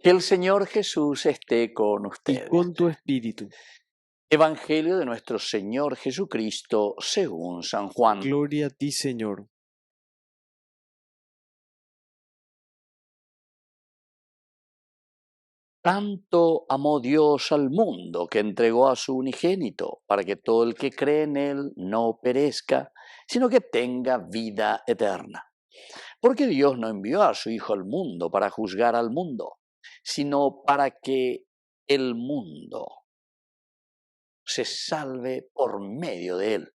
Que el Señor Jesús esté con y ustedes. con tu espíritu. Evangelio de nuestro Señor Jesucristo según San Juan. Gloria a ti, Señor. Tanto amó Dios al mundo que entregó a su unigénito, para que todo el que cree en Él no perezca, sino que tenga vida eterna. Porque Dios no envió a su Hijo al mundo para juzgar al mundo, sino para que el mundo se salve por medio de Él.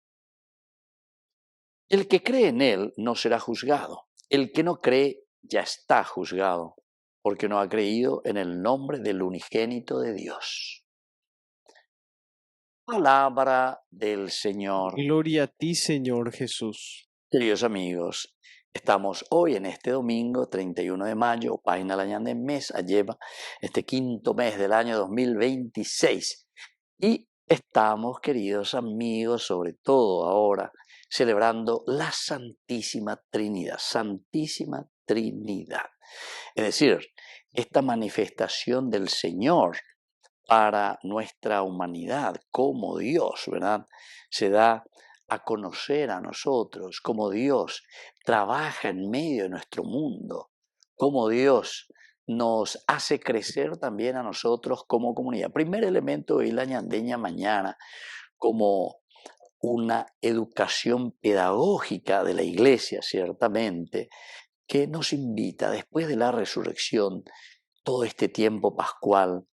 El que cree en Él no será juzgado. El que no cree ya está juzgado, porque no ha creído en el nombre del unigénito de Dios. Palabra del Señor. Gloria a ti, Señor Jesús. Queridos amigos, estamos hoy en este domingo 31 de mayo, página la ñande mes, lleva este quinto mes del año 2026. Y estamos, queridos amigos, sobre todo ahora, celebrando la Santísima Trinidad. Santísima Trinidad. Es decir, esta manifestación del Señor para nuestra humanidad como Dios, ¿verdad? Se da a conocer a nosotros, cómo Dios trabaja en medio de nuestro mundo, cómo Dios nos hace crecer también a nosotros como comunidad. Primer elemento de la ñandeña mañana, como una educación pedagógica de la Iglesia, ciertamente, que nos invita después de la resurrección, todo este tiempo pascual,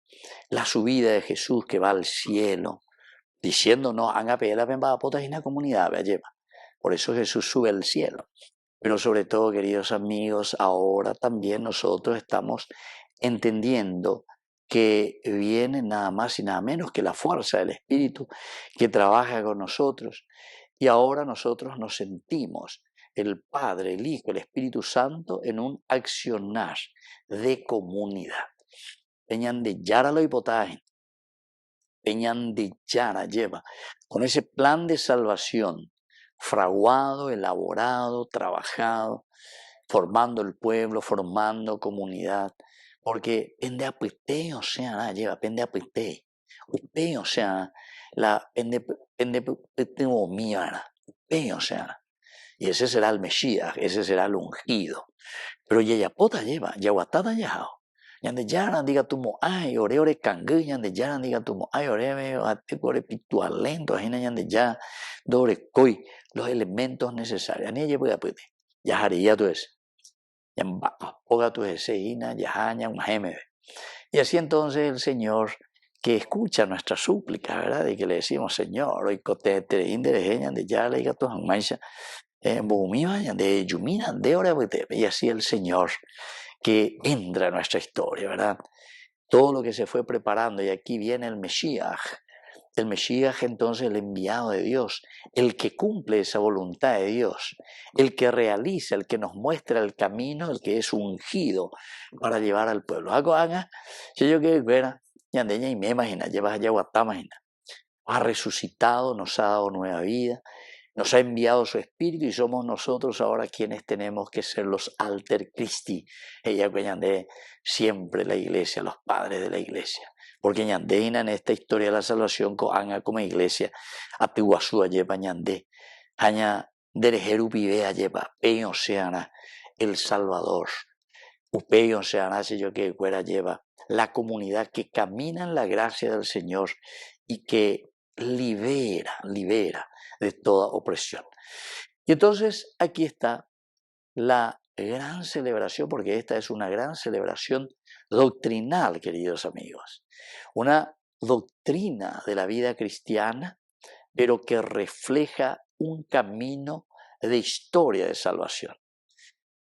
la subida de Jesús que va al cielo, diciéndonos, haga la en comunidad, lleva. Por eso Jesús sube al cielo. Pero sobre todo, queridos amigos, ahora también nosotros estamos entendiendo que viene nada más y nada menos que la fuerza del Espíritu que trabaja con nosotros. Y ahora nosotros nos sentimos, el Padre, el Hijo, el Espíritu Santo, en un accionar de comunidad. Peñan de Yara lo hipotaje, Peñan de Yara lleva, con ese plan de salvación, fraguado, elaborado, trabajado, formando el pueblo, formando comunidad, porque pende apete, o sea, lleva, pende apete, upe, o sea, la pende o sea, y ese será el Mesías, ese será el ungido, pero yayapota lleva, yaguatada yajao. Yande yaran diga tumo ay ore ore kangu yande yaran diga tumo ay ore me ate ore pitualento ajena yande ya dore koi los elementos necesarios ani ye puede puede ya haría tú es ya poga tú ese ina ya haña un gemebe. Y así entonces el Señor que escucha nuestra súplica, ¿verdad? Y que le decimos, Señor, hoy cote te indere yande ya le diga tu maisha bumima yande yumina de ore puede. Y así el Señor que entra en nuestra historia, ¿verdad? Todo lo que se fue preparando, y aquí viene el Mesías entonces el enviado de Dios, el que cumple esa voluntad de Dios, el que realiza, el que nos muestra el camino, el que es ungido para llevar al pueblo. Algo haga, si yo quiero ver, ya y me imagina, llevas allá imagina, ha resucitado, nos ha dado nueva vida, nos ha enviado su Espíritu y somos nosotros ahora quienes tenemos que ser los alter Christi. Ella que siempre la iglesia, los padres de la iglesia. Porque ñandeina en esta historia de la salvación como iglesia, atiguazúa lleva ñandé, aña derejeru pibea lleva, peño seana, el Salvador. Upeyo seana si yo que fuera lleva, la comunidad que camina en la gracia del Señor y que libera de toda opresión. Y entonces aquí está la gran celebración, porque esta es una gran celebración doctrinal, queridos amigos. Una doctrina de la vida cristiana, pero que refleja un camino de historia de salvación.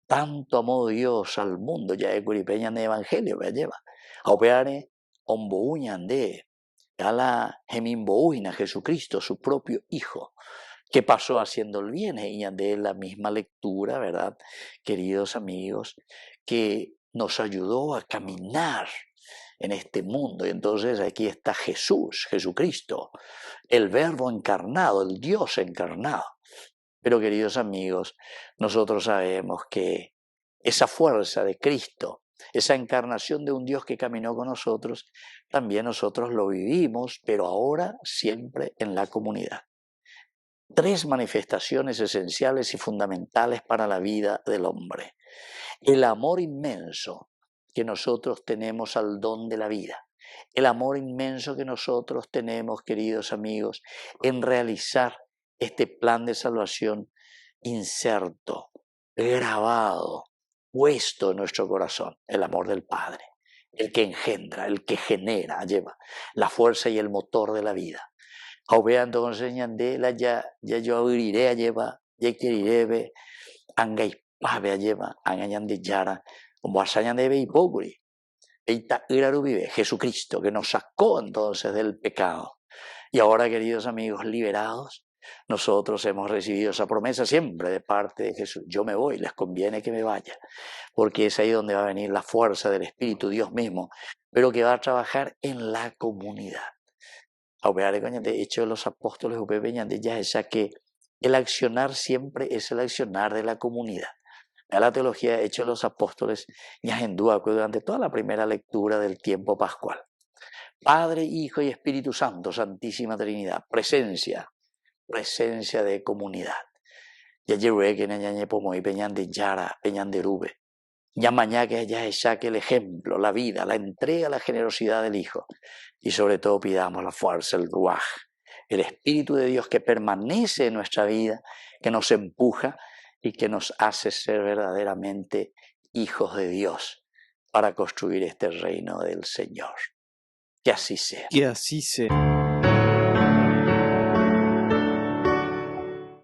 Tanto amó Dios al mundo, ya es curipeña de evangelio, me lleva. A opeare ombouñan de la Jemimbouina, Jesucristo, su propio Hijo, que pasó haciendo el bien, y de la misma lectura, ¿verdad? Queridos amigos, que nos ayudó a caminar en este mundo. Y entonces aquí está Jesús, Jesucristo, el Verbo encarnado, el Dios encarnado. Pero queridos amigos, nosotros sabemos que esa fuerza de Cristo esa encarnación de un Dios que caminó con nosotros, también nosotros lo vivimos, pero ahora siempre en la comunidad. 3 manifestaciones esenciales y fundamentales para la vida del hombre. El amor inmenso que nosotros tenemos al don de la vida. El amor inmenso que nosotros tenemos, queridos amigos, en realizar este plan de salvación inserto, grabado, puesto en nuestro corazón. El amor del Padre, el que engendra, el que genera, lleva la fuerza y el motor de la vida. Auveando enseñan de la ya yo abriré lleva, ya queriré anga ispave lleva, angañan de yara, como asañan de beipoguri. Eita vive Jesucristo, que nos sacó entonces del pecado. Y ahora, queridos amigos, liberados, nosotros hemos recibido esa promesa siempre de parte de Jesús. Yo me voy, les conviene que me vaya, porque es ahí donde va a venir la fuerza del Espíritu, Dios mismo, pero que va a trabajar en la comunidad. De hecho, los apóstoles ya esa que el accionar siempre es el accionar de la comunidad. La teología de Hechos de los Apóstoles durante toda la primera lectura del tiempo pascual. Padre, Hijo y Espíritu Santo, Santísima Trinidad, presencia de comunidad. Ya llevé que ñañe pomo y peñan de Yara, peñan de Rube. Ya mañana que ya saque el ejemplo, la vida, la entrega, la generosidad del Hijo. Y sobre todo pidamos la fuerza, el ruaj, el Espíritu de Dios que permanece en nuestra vida, que nos empuja y que nos hace ser verdaderamente hijos de Dios para construir este reino del Señor. Que así sea. Que así sea.